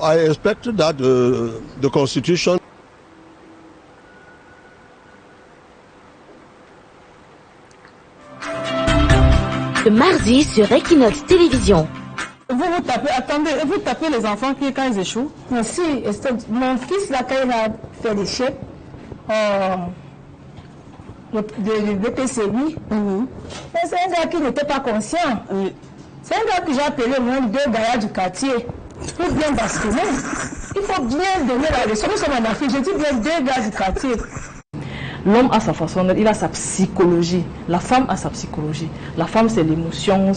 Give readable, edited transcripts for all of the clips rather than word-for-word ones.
I expected that the Constitution. Le mardi sur Equinoxe Télévision. Vous tapez, attendez, vous tapez les enfants qui, quand ils échouent. Non, si, mon fils, là, quand il a fait l'échec, de BPCI, c'est un gars qui n'était pas conscient. C'est un gars que j'ai appelé moi, deux gars du quartier. Pour bien basculer. Il faut bien donner la leçon. Nous sommes en Afrique, je dis bien deux gars du quartier. L'homme a sa façon d'être, il a sa psychologie. La femme a sa psychologie. La femme, c'est l'émotion.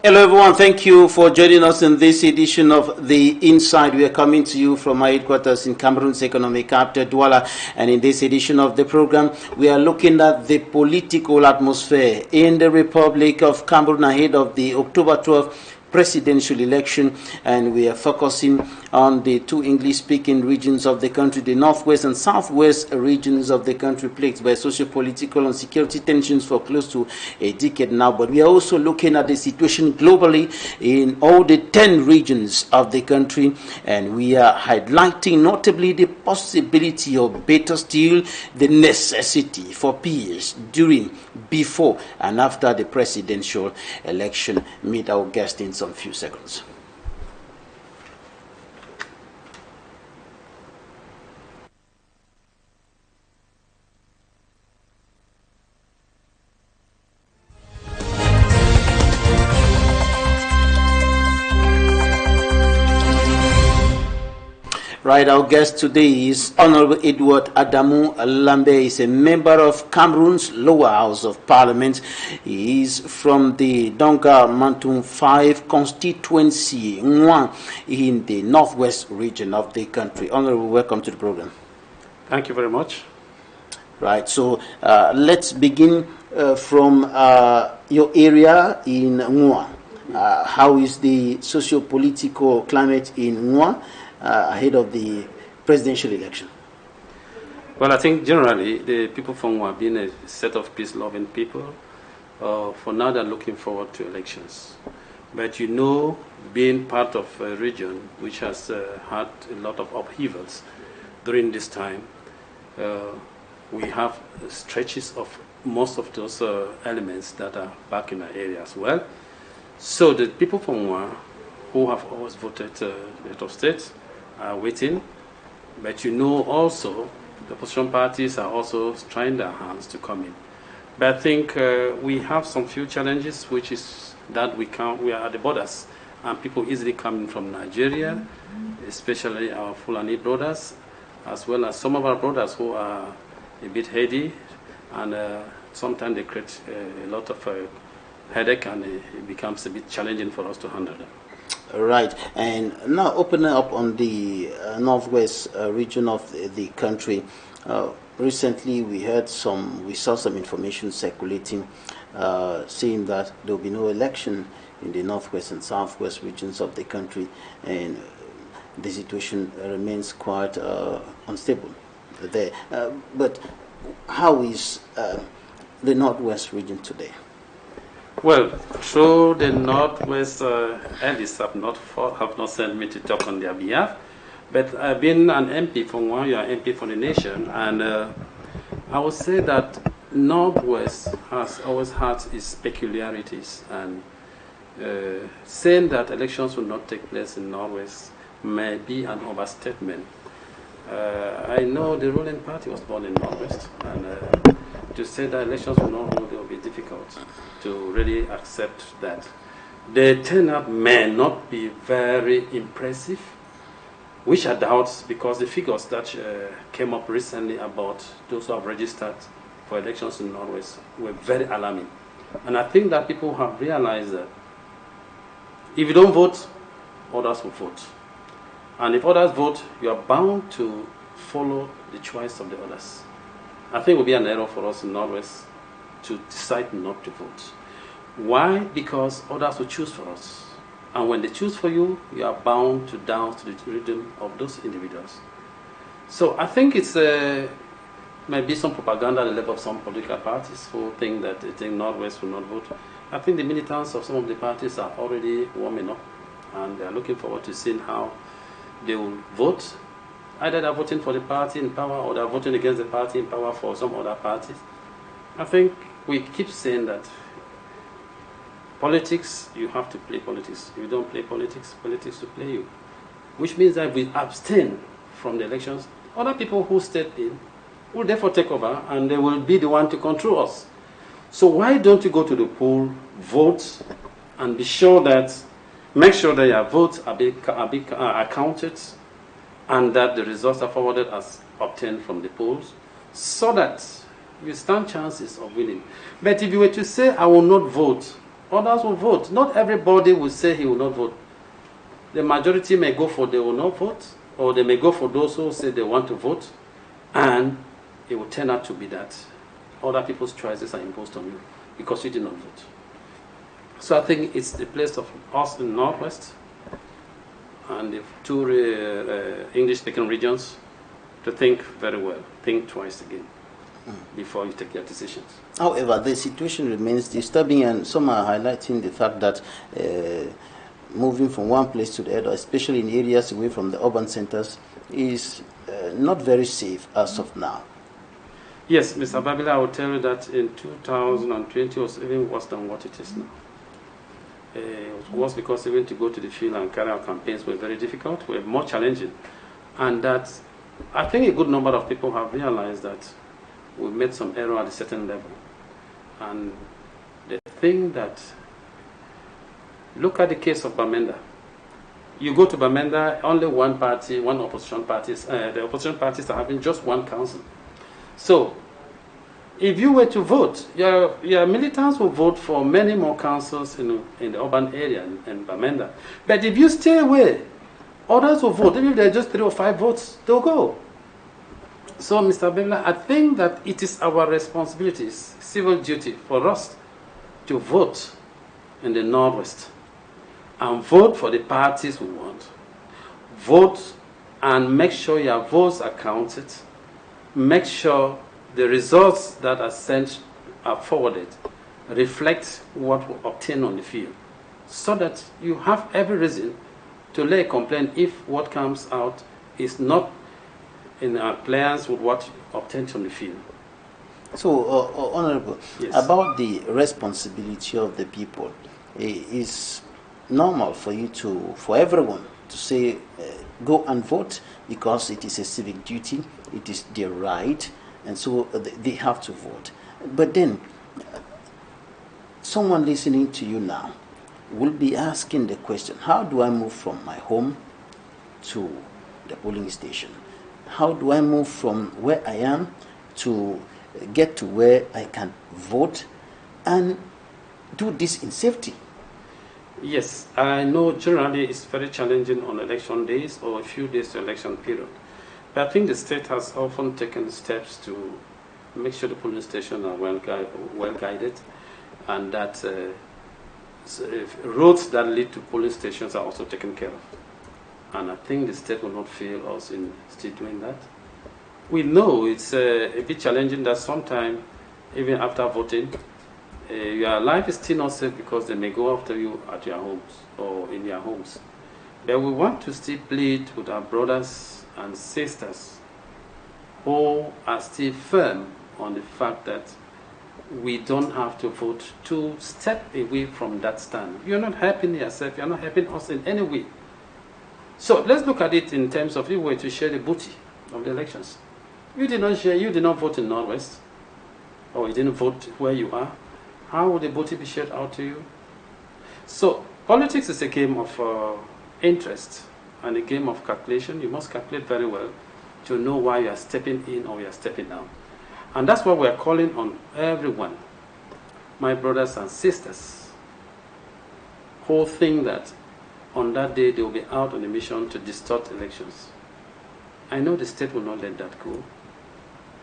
Hello everyone, thank you for joining us in this edition of The Inside. We are coming to you from our headquarters in Cameroon's economic capital, Douala. And in this edition of the program, we are looking at the political atmosphere in the Republic of Cameroon ahead of the October 12th presidential election, and we are focusing on the two English-speaking regions of the country, the northwest and southwest regions of the country, plagued by socio-political and security tensions for close to a decade now. But we are also looking at the situation globally in all the 10 regions of the country, and we are highlighting notably the possibility, or better still, the necessity for peace during, before, and after the presidential election. Meet our guest in some few seconds. Right, our guest today is Honorable Edward Adamu Lambe. He's a member of Cameroon's lower house of parliament. He is from the Donga Mantum 5 constituency, Nous, in the northwest region of the country. Honorable, welcome to the program. Thank you very much. Right, so let's begin from your area in Nous. How is the socio-political climate in Nous ahead of the presidential election? Well, I think generally the people from Nous have been a set of peace-loving people. For now, they're looking forward to elections. But you know, being part of a region which has had a lot of upheavals during this time, we have stretches of most of those elements that are back in our area as well. So the people from Nous who have always voted head of state are waiting, but you know also the opposition parties are also trying their hands to come in. But I think we have some few challenges, which is that we are at the borders, and people easily coming from Nigeria, especially our Fulani brothers, as well as some of our brothers who are a bit heady, and sometimes they create a lot of headache, and it becomes a bit challenging for us to handle them. Right, and now opening up on the northwest region of the country. Recently, we saw some information circulating, saying that there will be no election in the northwest and southwest regions of the country, and the situation remains quite unstable there. But how is the northwest region today? Well, through the Northwest, Ellis have not sent me to talk on their behalf, but I've been an MP for Nous, you are MP for the nation, and I would say that Northwest has always had its peculiarities, and saying that elections will not take place in Northwest may be an overstatement. I know the ruling party was born in Northwest, and to say that elections will not hold, it will be difficult to really accept that. The turnout may not be very impressive, which I doubt, because the figures that came up recently about those who have registered for elections in Northwest were very alarming. And I think that people have realized that if you don't vote, others will vote. And if others vote, you are bound to follow the choice of the others. I think it would be an error for us in Northwest to decide not to vote. Why? Because others will choose for us. And when they choose for you, you are bound to dance to the rhythm of those individuals. So I think it's maybe some propaganda at the level of some political parties who think that they think Northwest will not vote. I think the militants of some of the parties are already warming up, and they are looking forward to seeing how they will vote. Either they are voting for the party in power, or they are voting against the party in power for some other parties. I think we keep saying that politics, you have to play politics. If you don't play politics, politics will play you. Which means that if we abstain from the elections, other people who step in will therefore take over, and they will be the one to control us. So why don't you go to the poll, vote, and make sure that your votes are counted, and that the results are forwarded as obtained from the polls, so that you stand chances of winning. But if you were to say, I will not vote, others will vote. Not everybody will say he will not vote. The majority may go for they will not vote, or they may go for those who say they want to vote, and it will turn out to be that other people's choices are imposed on you because you did not vote. So I think it's the place of us in Northwest and the two English-speaking regions to think very well, think twice again before you take your decisions. However, the situation remains disturbing, and some are highlighting the fact that moving from one place to the other, especially in areas away from the urban centers, is not very safe as of now. Yes, Mr. Babila, I will tell you that in 2020 it was even worse than what it is now. It was worse because even to go to the field and carry out campaigns were very difficult, were more challenging. And that I think a good number of people have realized that we made some error at a certain level. And the thing that, look at the case of Bamenda. You go to Bamenda, only one party, one opposition parties, the opposition parties are having just one council. So, if you were to vote, your militants will vote for many more councils in the urban area in Bamenda. But if you stay away, others will vote. Even if there are just 3 or 5 votes, they'll go. So, Mr. Bella, I think that it is our responsibility, civil duty for us to vote in the Northwest and vote for the parties we want. Vote and make sure your votes are counted. Make sure the results that are sent are forwarded reflect what we obtain on the field, so that you have every reason to lay a complaint if what comes out is not in compliance with what you obtained on the field. So, Honorable, yes, about the responsibility of the people, it's normal for everyone to say, go and vote, because it is a civic duty, it is their right, and so they have to vote. But then, someone listening to you now will be asking the question, how do I move from my home to the polling station? How do I move from where I am to get to where I can vote and do this in safety? Yes, I know generally it's very challenging on election days or a few days to election period. But I think the state has often taken steps to make sure the polling stations are well guided, and that roads that lead to polling stations are also taken care of. And I think the state will not fail us in still doing that. We know it's a bit challenging that sometimes, even after voting, your life is still not safe because they may go after you at your homes or in your homes. But we want to still plead with our brothers and sisters who are still firm on the fact that we don't have to vote to step away from that stand. You're not helping yourself, you're not helping us in any way. So let's look at it in terms of if we were to share the booty of the elections. You did not share, you did not vote in Northwest, or you didn't vote where you are. How would the booty be shared out to you? So politics is a game of interest and a game of calculation. You must calculate very well to know why you are stepping in or you are stepping out. And that's why we are calling on everyone, my brothers and sisters, who think that on that day they will be out on a mission to distort elections. I know the state will not let that go.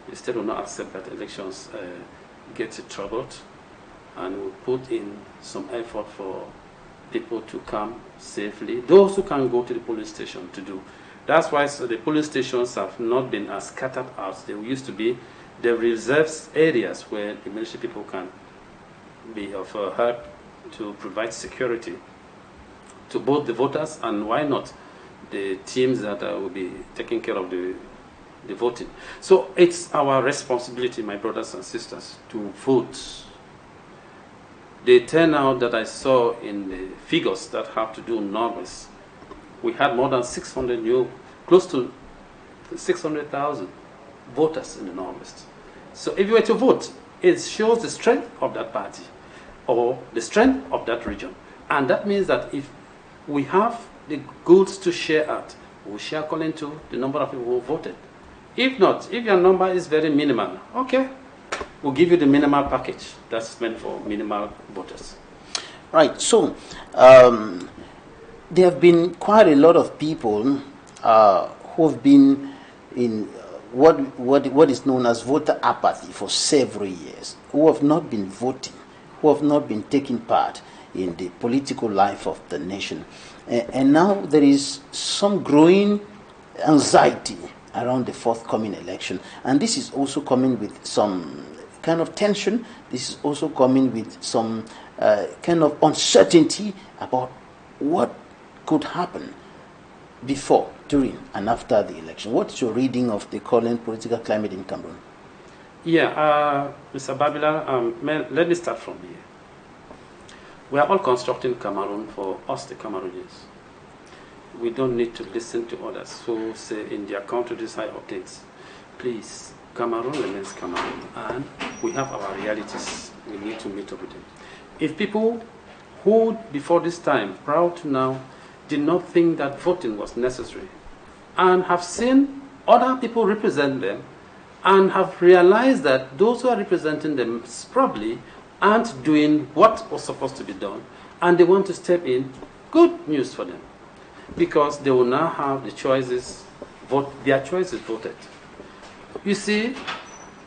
The state will not accept that elections get troubled, and will put in some effort for people to come safely. Those who can go to the police station to do. That's why the police stations have not been as scattered as they used to be. They reserve areas where the military people can be of help to provide security to both the voters and, why not, the teams that will be taking care of the voting. So it's our responsibility, my brothers and sisters, to vote. The turnout that I saw in the figures that have to do Northwest, we had more than 600 new, close to 600,000 voters in the Northwest. So if you were to vote, it shows the strength of that party or the strength of that region. And that means that if we have the goods to share out, we'll share according to the number of people who voted. If not, if your number is very minimal, okay, we'll give you the minimal package that's meant for minimal voters. Right, so there have been quite a lot of people who have been in what is known as voter apathy for several years, who have not been voting, who have not been taking part in the political life of the nation. And now there is some growing anxiety around the forthcoming election. And this is also coming with some kind of tension. This is also coming with some kind of uncertainty about what could happen before, during, and after the election. What's your reading of the current political climate in Cameroon? Yeah, Mr. Babila, let me start from here. We are all constructing Cameroon for us, the Cameroonians. We don't need to listen to others who say in their country decide of things. Please, Cameroon remains Cameroon, and we have our realities. We need to meet up with them. If people who, before this time, prior to now, did not think that voting was necessary, and have seen other people represent them, and have realized that those who are representing them probably aren't doing what was supposed to be done, and they want to step in, good news for them. Because they will now have the choices, their choices voted. You see,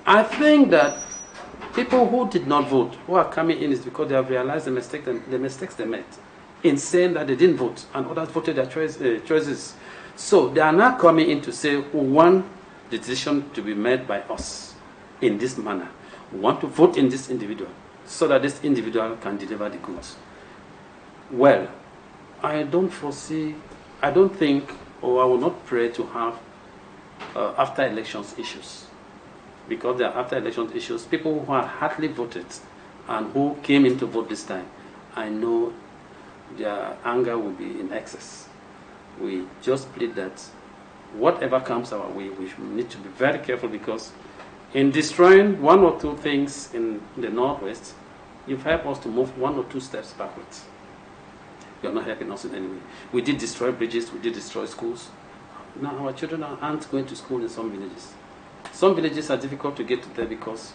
I think that people who did not vote, who are coming in, is because they have realized the mistakes they made in saying that they didn't vote, and others voted their choices. So they are now coming in to say, we want the decision to be made by us in this manner. We want to vote in this individual, so that this individual can deliver the goods. Well, I don't think, or I will not pray to have after elections issues. Because there are after elections issues, people who had hardly voted and who came in to vote this time, I know their anger will be in excess. We just plead that whatever comes our way, we need to be very careful, because in destroying one or two things in the Northwest, you've helped us to move 1 or 2 steps backwards. You are not helping us in any way. We did destroy bridges, we did destroy schools. Now our children aren't going to school in some villages. Some villages are difficult to get to there because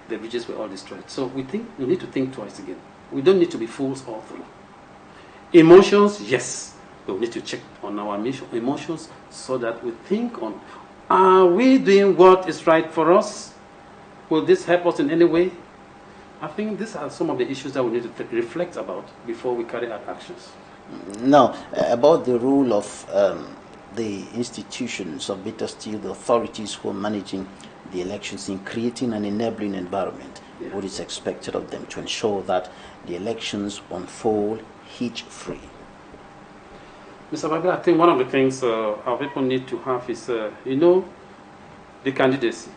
the bridges were all destroyed. So we need to think twice again. We don't need to be fools all through. Emotions, yes. But we need to check on our emotions so that we think on, are we doing what is right for us? Will this help us in any way? I think these are some of the issues that we need to reflect about before we carry out actions. Now, about the role of the institutions, or better still, the authorities who are managing the elections in creating an enabling environment, what is expected of them to ensure that the elections unfold hitch-free? Mr. Babila, I think one of the things our people need to have is, the candidacy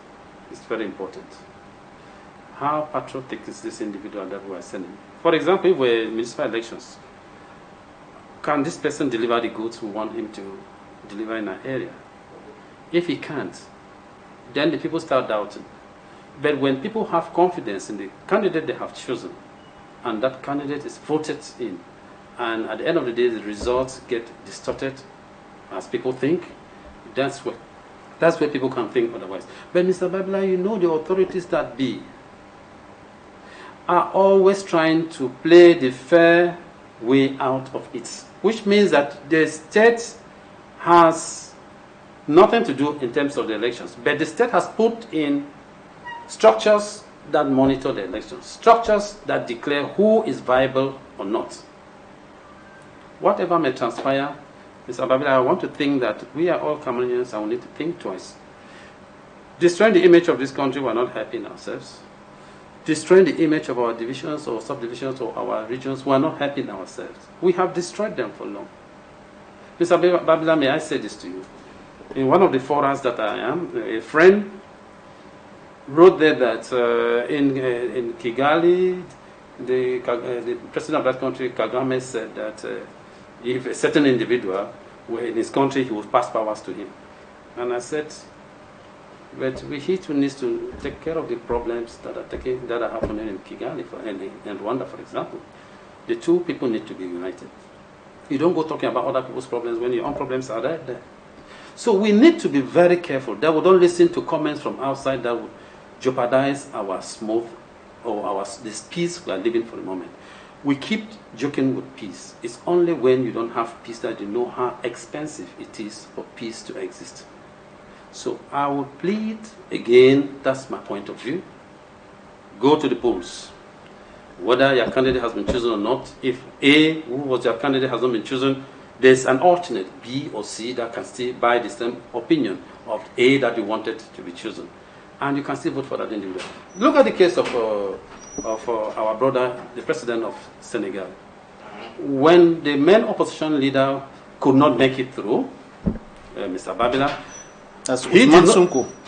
is very important. How patriotic is this individual that we are sending? For example, if we're in municipal elections, can this person deliver the goods we want him to deliver in our area? If he can't, then the people start doubting. But when people have confidence in the candidate they have chosen, and that candidate is voted in, and at the end of the day the results get distorted as people think, that's where people can think otherwise. But Mr. Babila, the authorities that be are always trying to play the fair way out of it, which means that the state has nothing to do in terms of the elections. But the state has put in structures that monitor the elections, structures that declare who is viable or not. Whatever may transpire, Mr. Babila, I want to think that we are all Cameroonians and we need to think twice. Destroying the image of this country, we are not helping ourselves. Destroying the image of our divisions or subdivisions or our regions, we are not helping ourselves. We have destroyed them for long. Mr. Babila, may I say this to you? In one of the forums that I am, a friend wrote there that in Kigali, the president of that country, Kagame, said that if a certain individual were in his country, he would pass powers to him. And I said, but he too needs to take care of the problems that are happening in Kigali and Rwanda, for example. The two people need to be united. You don't go talking about other people's problems when your own problems are right there. So we need to be very careful that we don't listen to comments from outside that would jeopardize our smooth or this peace we are living for the moment. We keep joking with peace. It's only when you don't have peace that you know how expensive it is for peace to exist. So I will plead again, that's my point of view. Go to the polls. Whether your candidate has been chosen or not, if A, who was your candidate, has not been chosen, there's an alternate, B or C, that can still buy the same opinion of A that you wanted to be chosen. And you can still vote for that individual. Look at the case of our brother, the president of Senegal. When the main opposition leader could not make it through, Mr. Babila,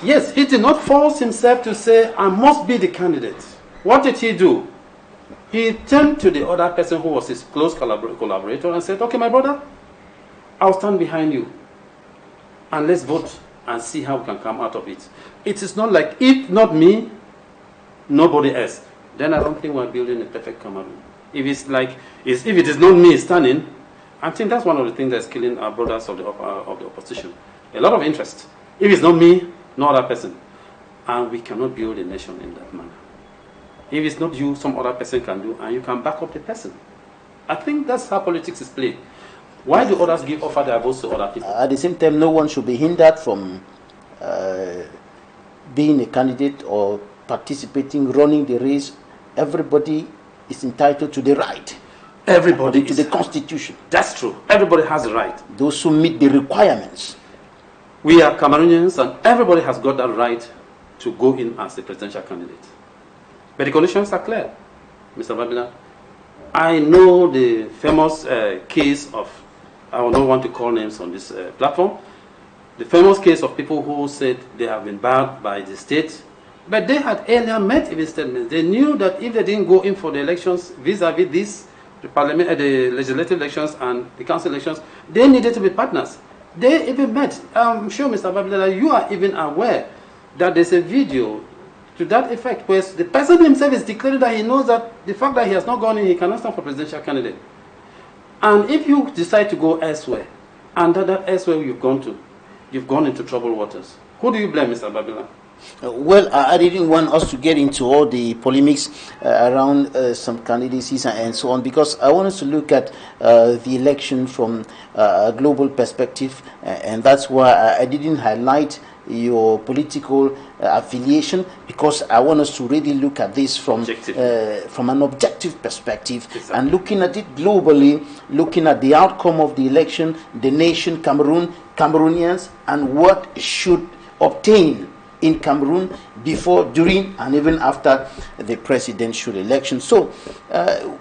yes, he did not force himself to say, I must be the candidate. What did he do? He turned to the other person who was his close collaborator and said, okay, my brother, I'll stand behind you. And let's vote and see how we can come out of it. It is not like, if not me, nobody else. Then I don't think we're building a perfect Cameroon. If it's like, if it is not me standing, I think that's one of the things that's killing our brothers of the opposition. A lot of interest. If it's not me, no other person. And we cannot build a nation in that manner. If it's not you, some other person can do, and you can back up the person. I think that's how politics is played. Why do others offer their votes to other people? At the same time, no one should be hindered from being a candidate or participating, running the race. Everybody is entitled to the right. Everybody to the Constitution. That's true. Everybody has a right. Those who meet the requirements. We are Cameroonians, and everybody has got that right to go in as a presidential candidate. But the conditions are clear, Mr. Babila. I know the famous case of, I will not want to call names on this platform, the famous case of people who said they have been barred by the state, but they had earlier made even statements. They knew that if they didn't go in for the elections vis-a-vis this, the parliament, the legislative elections and the council elections, they needed to be partners. They even met. I'm sure, Mr. Babila, you are even aware that there's a video to that effect, where the person himself is declaring that he knows that the fact that he has not gone in, he cannot stand for presidential candidate. And if you decide to go elsewhere, and that elsewhere you've gone into troubled waters, who do you blame, Mr. Babila? Well, I didn't want us to get into all the polemics around some candidacies and so on, because I want us to look at the election from a global perspective, and that's why I didn't highlight your political affiliation, because I want us to really look at this from an objective perspective, exactly. And looking at it globally, looking at the outcome of the election, the nation, Cameroon, Cameroonians, and what should obtain in Cameroon before, during, and even after the presidential election. So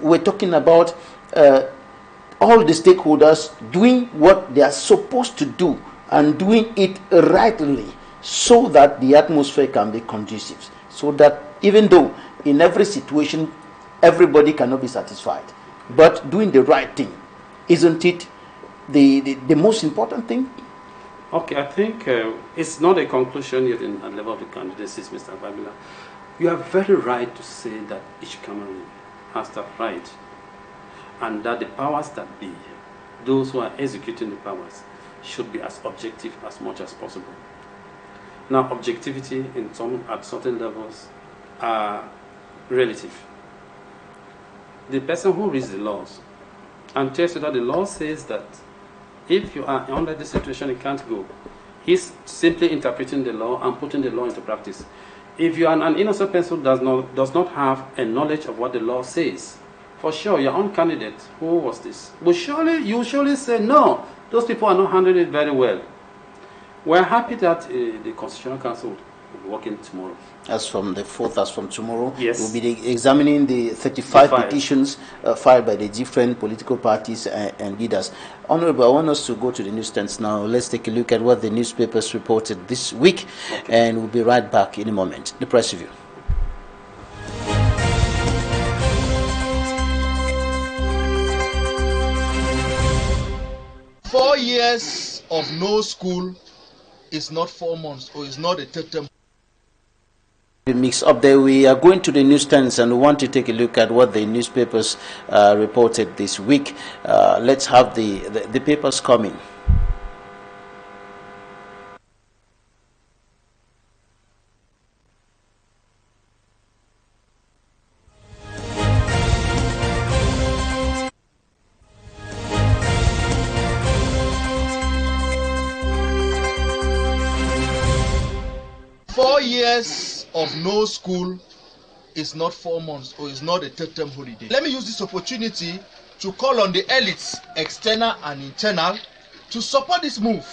we're talking about all the stakeholders doing what they are supposed to do and doing it rightly, so that the atmosphere can be conducive, so that even though in every situation everybody cannot be satisfied, but doing the right thing, isn't it the most important thing? Okay, I think it's not a conclusion yet at the level of the candidacies, Mr. Babila. You are very right to say that each Cameroonian has that right, and that the powers that be, those who are executing the powers, should be as objective as much as possible. Now, objectivity at certain levels are relative. The person who reads the laws and tells you that the law says that if you are under this situation, you can't go, He's simply interpreting the law and putting the law into practice. If you are an innocent person who does not have a knowledge of what the law says, for sure, your own candidate, who was this, you surely say, no, those people are not handling it very well. We're happy that the Constitutional Council will be working tomorrow. As from the 4th, as from tomorrow, yes. We'll be examining the 35 petitions filed by the different political parties and leaders. Honorable, I want us to go to the newsstands now. Let's take a look at what the newspapers reported this week, and we'll be right back in a moment. The press review. Four years of no school is not 4 months, or is not a term. Mix up there. We are going to the newsstands and we want to take a look at what the newspapers reported this week. Let's have the papers coming. Years of no school is not 4 months, or is not a term holiday. Let me use this opportunity to call on the elites, external and internal, to support this move.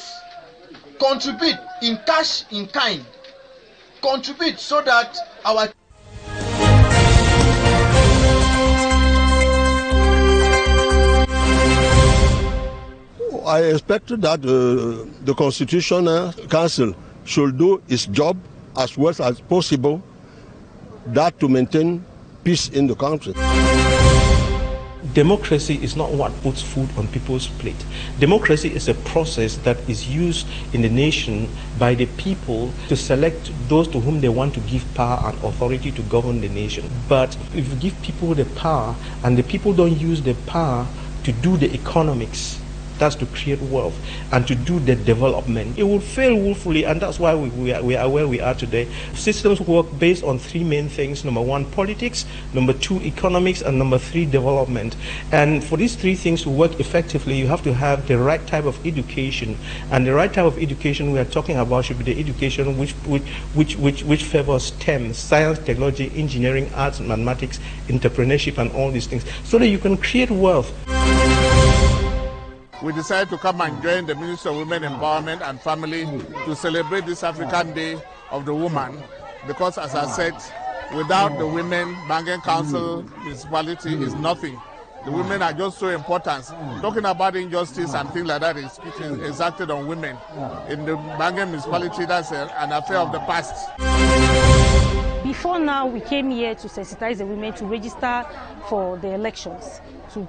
Contribute in cash, in kind. Contribute so that our I expect that the Constitutional Council should do its job as well as possible, that to maintain peace in the country. Democracy is not what puts food on people's plate. Democracy is a process that is used in the nation by the people to select those to whom they want to give power and authority to govern the nation. But if you give people the power and the people don't use the power to do the economics, that's to create wealth and to do the development, it will fail woefully, and that's why we are where we are today. Systems work based on three main things: number one, politics; number two, economics; and number three, development. And for these three things to work effectively, you have to have the right type of education. And the right type of education we are talking about should be the education which favors STEM: science, technology, engineering, arts, mathematics, entrepreneurship, and all these things, so that you can create wealth. We decided to come and join the Ministry of Women Empowerment and Family to celebrate this African Day of the Woman, because, as I said, without the women, Bangen Council municipality is nothing. The women are just so important. Talking about injustice and things like that is exacted on women. In the Bangen municipality, that's an affair of the past. Before now, we came here to sensitize the women to register for the elections, to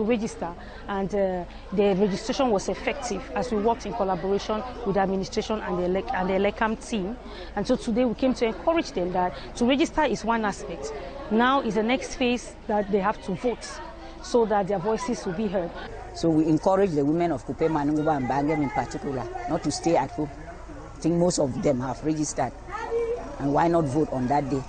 register, and the registration was effective as we worked in collaboration with the administration and the ELECAM team. And so today we came to encourage them that to register is one aspect. Now is the next phase that they have to vote so that their voices will be heard. So we encourage the women of Kupe, Manunguba and Bangen in particular not to stay at home. I think most of them have registered. And why not vote on that day?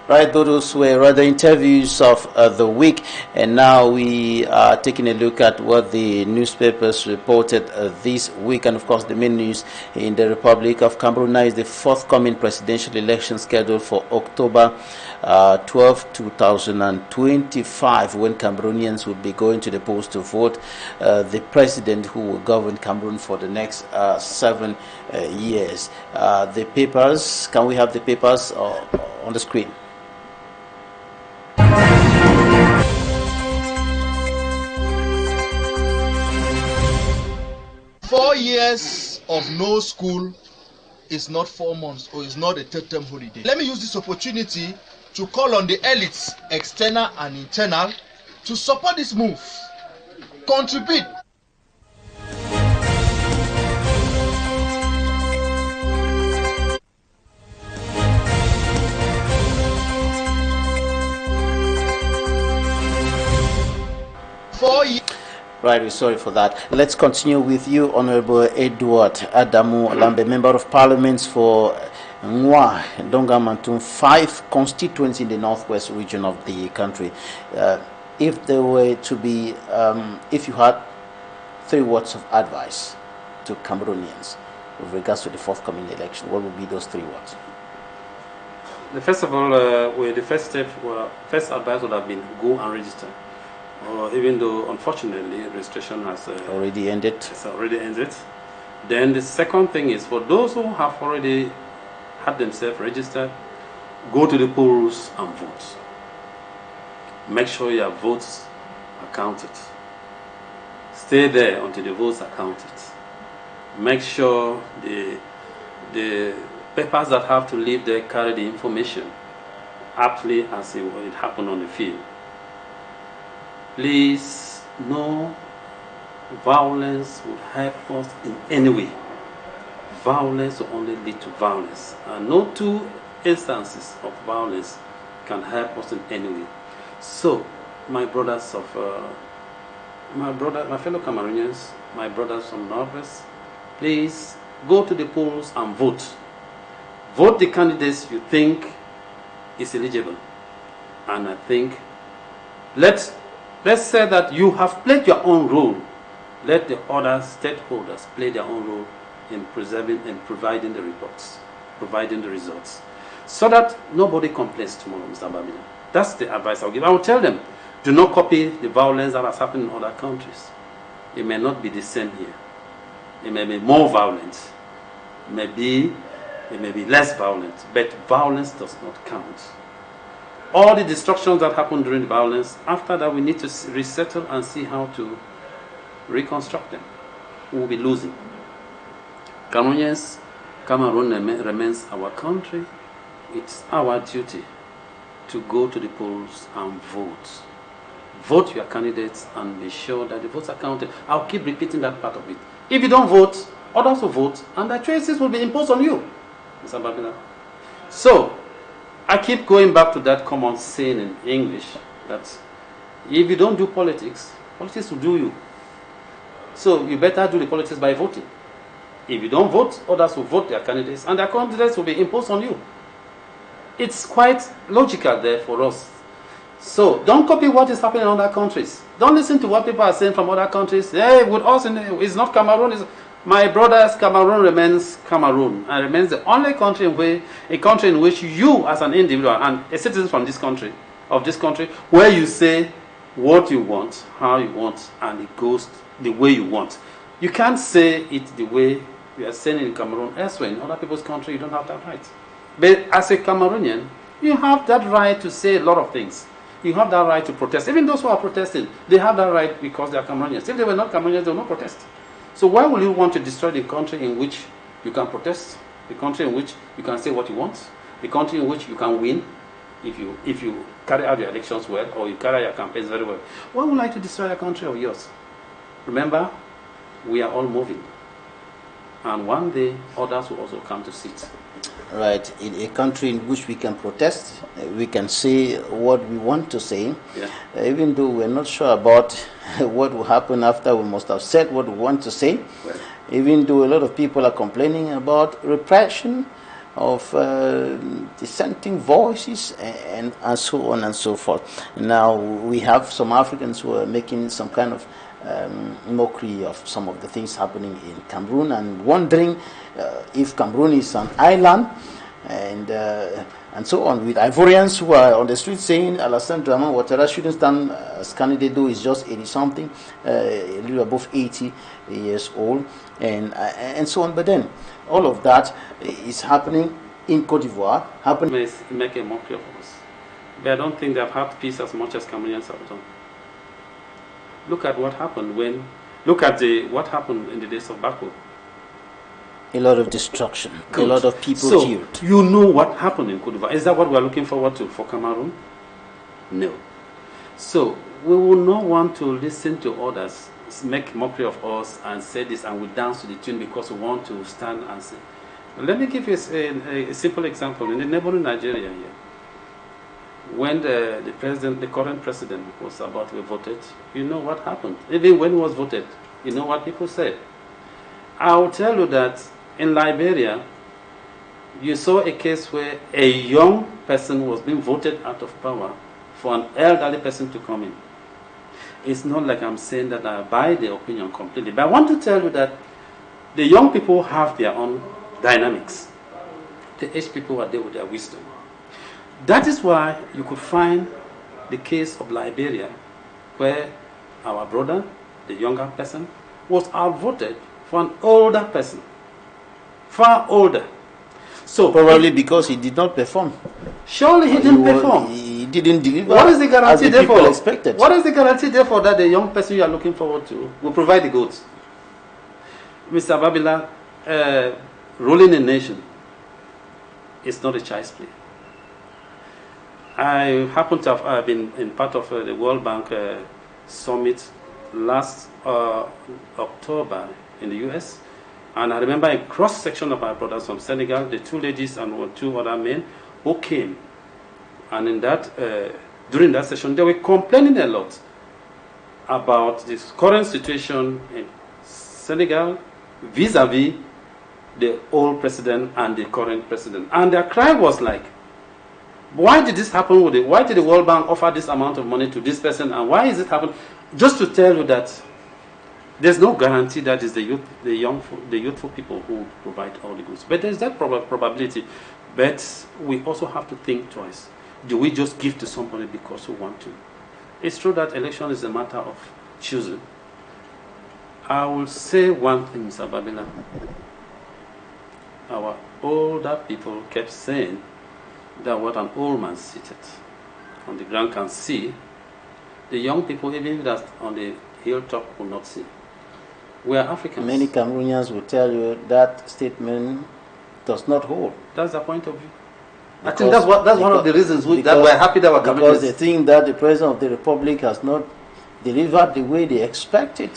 Right, those were rather interviews of the week, and now we are taking a look at what the newspapers reported this week. And of course, the main news in the Republic of Cameroon now is the forthcoming presidential election scheduled for October 12, 2025, when Cameroonians will be going to the polls to vote the president who will govern Cameroon for the next 7 years. The papers, can we have the papers on the screen? 4 years of no school is not 4 months, or is not a term holiday. Let me use this opportunity to call on the elites, external and internal, to support this move. Contribute. Right, we're sorry for that. Let's continue with you, Honorable Edward Adamu Lambe, Member of Parliament for Nous, Donga, 5 constituents in the northwest region of the country. if there were to be, if you had 3 words of advice to Cameroonians with regards to the forthcoming election, what would be those 3 words? First of all, the first step, first advice would have been go and register. Even though, unfortunately, registration has already ended. It's already ended. Then the second thing is, for those who have already had themselves registered, go to the polls and vote. Make sure your votes are counted. Stay there until the votes are counted. Make sure the papers that have to leave there carry the information aptly as it happened on the field. Please, no violence would help us in any way. Violence will only lead to violence, and no 2 instances of violence can help us in any way. So, my brothers my fellow Cameroonians, my brothers from Northwest, please go to the polls and vote. Vote the candidates you think is eligible. And I think, let's say that you have played your own role. Let the other stakeholders play their own role in preserving and providing the reports, providing the results, so that nobody complains tomorrow, Mr. Babila. That's the advice I'll give. I will tell them, do not copy the violence that has happened in other countries. It may not be the same here. It may be more violent. It may be less violent, but violence does not count. All the destructions that happened during the violence, after that we need to resettle and see how to reconstruct them. We will be losing. Cameroonians, Cameroon remains our country. It's our duty to go to the polls and vote. Vote your candidates and be sure that the votes are counted. I'll keep repeating that part of it. If you don't vote, others will vote, and the choices will be imposed on you, Mr. Babila. So, I keep going back to that common saying in English that if you don't do politics, politics will do you. So, you better do the politics by voting. If you don't vote, others will vote their candidates, and their candidates will be imposed on you. It's quite logical there for us. So, don't copy what is happening in other countries. Don't listen to what people are saying from other countries. Hey, with us, it's not Cameroon. My brothers, Cameroon remains Cameroon, and remains the only country in which you, as an individual and a citizen from this country, where you say what you want, how you want, and it goes the way you want. You can't say it the way you are saying in Cameroon. Elsewhere, in other people's country, you don't have that right. But as a Cameroonian, you have that right to say a lot of things. You have that right to protest. Even those who are protesting, they have that right because they are Cameroonians. If they were not Cameroonians, they would not protest. So why will you want to destroy the country in which you can protest, the country in which you can say what you want, the country in which you can win if you carry out your elections well, or you carry out your campaigns very well? Why would you like to destroy a country of yours? Remember, we are all moving. And one day, others will also come to sit. Right, in a country in which we can protest, we can say what we want to say, even though we're not sure about what will happen after we must have said what we want to say, even though a lot of people are complaining about repression of dissenting voices and so on and so forth. Now, we have some Africans who are making some kind of mockery of some of the things happening in Cameroon and wondering if Cameroon is an island and so on, with Ivorians who are on the street saying Alassane Dramane Ouattara shouldn't stand as candidate, though he's just 80-something, a little above 80 years old, and so on. But then, all of that is happening in Cote d'Ivoire. Make a mockery of us. But I don't think they have had peace as much as Cameroonians have done. Look at what happened what happened in the days of Bako. A lot of destruction. Good. A lot of people killed. You know what happened in Cote d'Ivoire. Is that what we are looking forward to for Cameroon? No. So we will not want to listen to others make mockery of us and say this, and we dance to the tune because we want to stand and say. Let me give you a simple example. In the neighboring Nigeria here, when the current president was about to be voted, you know what happened. Even when he was voted, you know what people said. I will tell you that in Liberia, you saw a case where a young person was being voted out of power for an elderly person to come in. it's not like I'm saying that I buy the opinion completely, but I want to tell you that the young people have their own dynamics. The aged people are there with their wisdom. That is why you could find the case of Liberia, where our brother, the younger person, was outvoted for an older person, far older. So probably because he did not perform. Surely he didn't perform. He didn't deliver. What is the guarantee therefore? Expected. What is the guarantee therefore that the young person you are looking forward to will provide the goods? Mr. Babila, ruling a nation is not a child's play. I happen to have been in part of the World Bank summit last October in the US, and I remember a cross-section of our brothers from Senegal, the 2 ladies and 2 other men who came, and in that during that session they were complaining a lot about this current situation in Senegal vis-a-vis the old president and the current president, and their cry was like, why did this happen with it? Why did the World Bank offer this amount of money to this person, and why is it happening? Just to tell you that there's no guarantee that it's the youthful people who provide all the goods. But there's that probability. But we also have to think twice. Do we just give to somebody because we want to? It's true that election is a matter of choosing. I will say one thing, Mr. Babila. Our older people kept saying that what an old man seated on the ground can see, the young people, even that's on the hilltop, will not see. We are Africans. Many Cameroonians will tell you that statement does not hold. That's the point of view. I think that's one of the reasons that we're happy that we're coming. Because they think that the President of the Republic has not delivered the way they expected.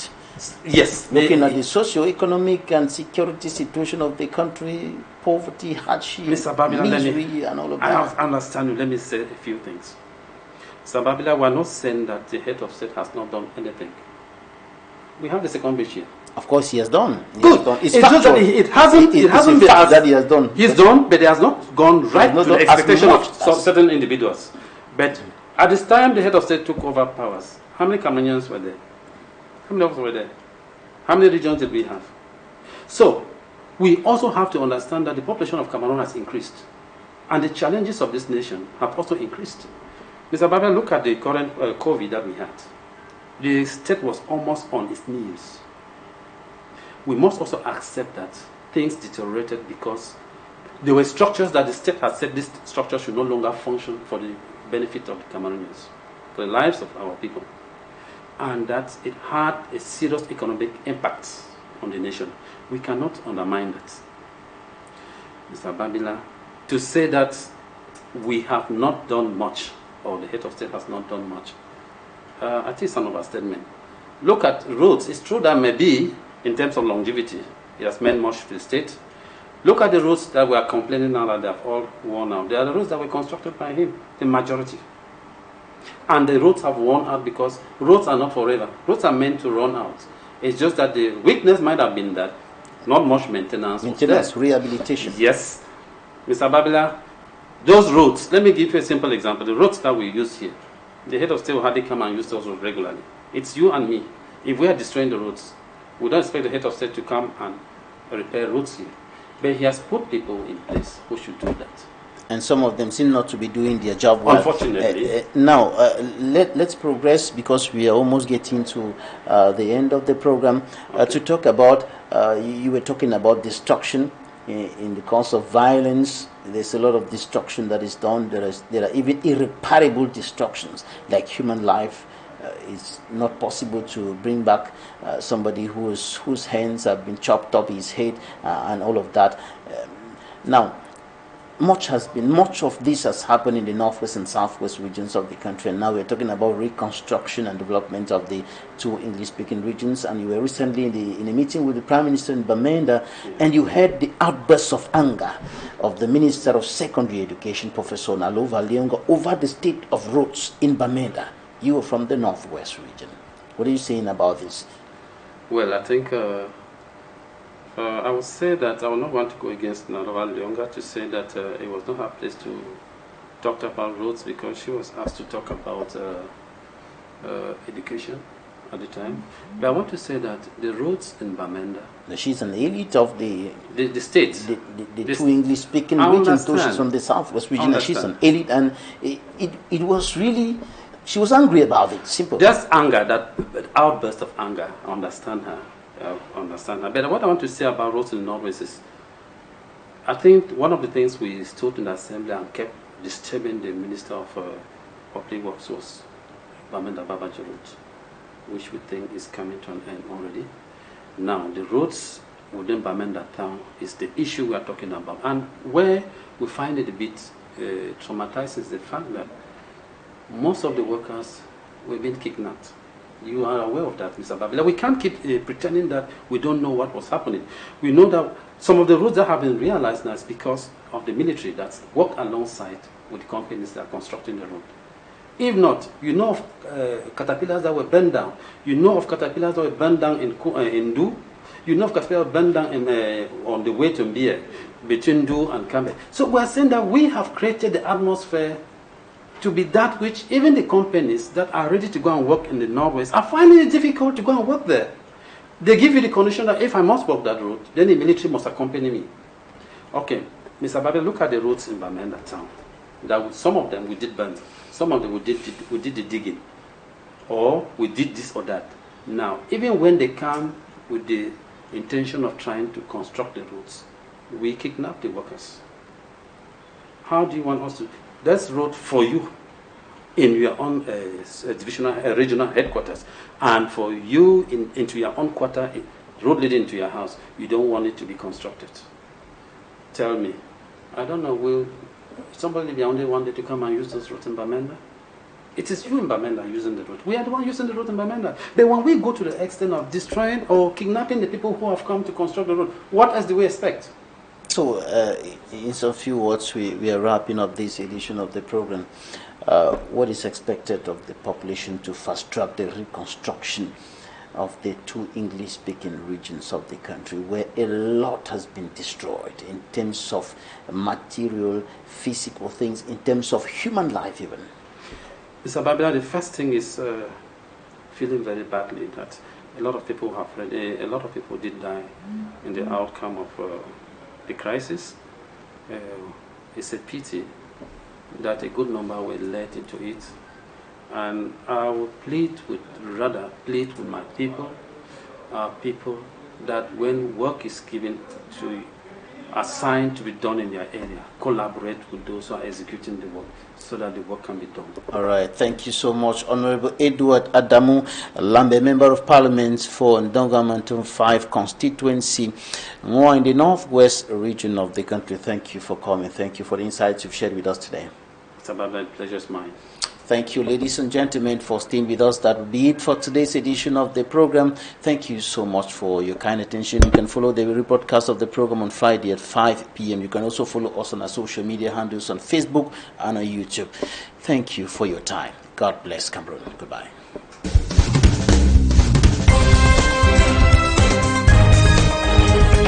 Yes. Looking at the socio-economic and security situation of the country, poverty, hardship, Mr. Babila, misery, and all of that. I understand you. Let me say a few things. Mr. Babila, we're not saying that the head of state has not done anything. We have the second page here. Of course, he has done. Good. It's just that it hasn't been that he has done. He's done, but it has not gone right to the expectation of certain individuals. But at this time, the head of state took over powers. How many Cameroonians were there? How many of us were there? How many regions did we have? So, we also have to understand that the population of Cameroon has increased. And the challenges of this nation have also increased. Mr. Babila, look at the current COVID that we had. The state was almost on its knees. We must also accept that things deteriorated because there were structures that the state had said this structure should no longer function for the benefit of the Cameroonians, for the lives of our people. And that it had a serious economic impact on the nation. We cannot undermine that. Mr. Babila, to say that we have not done much, or the head of state has not done much, I think it's an overstatement. Look at roads. It's true that maybe, in terms of longevity, it has meant much to the state. Look at the roads that we are complaining now that they have all worn out. They are the roads that were constructed by him, the majority. And the roads have worn out because roads are not forever. Roads are meant to run out. It's just that the weakness might have been that not much maintenance. Maintenance, rehabilitation. Yes. Mr. Babila, those roads, let me give you a simple example. The roads that we use here, the head of state will hardly come and use those roads regularly. It's you and me. If we are destroying the roads, we don't expect the head of state to come and repair roads here. But he has put people in place who should do that. And some of them seem not to be doing their job well. Unfortunately. Now, let's progress because we are almost getting to the end of the program. To talk about, you were talking about destruction in the cause of violence. There's a lot of destruction that is done. There are even irreparable destructions, like human life. It's not possible to bring back somebody whose hands have been chopped off, his head, and all of that. Now, much of this has happened in the northwest and southwest regions of the country, and now we're talking about reconstruction and development of the 2 English-speaking regions. And you were recently in a meeting with the Prime Minister in Bamenda, and you heard the outbursts of anger of the Minister of Secondary Education, Professor Nalova Leonga, over the state of roads in Bamenda. You are from the northwest region. What are you saying about this? Well, I think I would say that I would not want to go against Nalova Leonga to say that it was not her place to talk about roads, because she was asked to talk about education at the time. But I want to say that the roads in Bamenda... She's an elite of the state. The two English-speaking regions, too. She's from the southwest region, and she's an elite. And it was really... She was angry about it, simple. Just anger, that outburst of anger. I understand her. But what I want to say about roads in the Northwest is, I think one of the things we stood in the assembly and kept disturbing the Minister of Public Works was Bamenda Babaji Road, which we think is coming to an end already. Now, the roads within Bamenda town is the issue we are talking about. And where we find it a bit traumatizing is the fact that most of the workers were being kidnapped. You are aware of that, Mr. Babila. We can't keep pretending that we don't know what was happening. We know that some of the roads that have been realized now is because of the military that's worked alongside with the companies that are constructing the road. If not, you know of caterpillars that were burned down. You know of caterpillars that were burned down in Du. You know of caterpillars burned down on the way to Mbie, between Du and Kambe. So we're saying that we have created the atmosphere to be that which even the companies that are ready to go and work in the Northwest are finding it difficult to go and work there. They give you the condition that if I must work that road, then the military must accompany me. Okay, Mr. Babel, look at the roads in Bamenda town. Some of them we did burn. Some of them we did the digging. Or we did this or that. Now, even when they come with the intention of trying to construct the roads, we kidnap the workers. How do you want us to... That's road for you in your own regional headquarters, and for you into your own quarter, road leading into your house, you don't want it to be constructed. Tell me, I don't know, will somebody be the only one to come and use those roads in Bamenda? It is you in Bamenda using the road. We are the one using the road in Bamenda. But when we go to the extent of destroying or kidnapping the people who have come to construct the road, what else do we expect? So, in some few words, we are wrapping up this edition of the program. What is expected of the population to fast-track the reconstruction of the two English-speaking regions of the country, where a lot has been destroyed in terms of material, physical things, in terms of human life even? Mr. Babila, the first thing is feeling very badly that a lot of people did die in the outcome of the crisis. It's a pity that a good number were led into it, and I would plead with my people, that when work is given to assigned to be done in their area, collaborate with those who are executing the work so that the work can be done. All right, thank you so much, Honorable Edward Adamu Lambe, Member of Parliament for Donga Mantum 5 constituency, more in the northwest region of the country. Thank you for coming. Thank you for the insights you've shared with us today. It's about my pleasure is mine. Thank you, ladies and gentlemen, for staying with us. That will be it for today's edition of the program. Thank you so much for your kind attention. You can follow the rebroadcast of the program on Friday at 5 p.m. You can also follow us on our social media handles on Facebook and on YouTube. Thank you for your time. God bless Cameroon. Goodbye.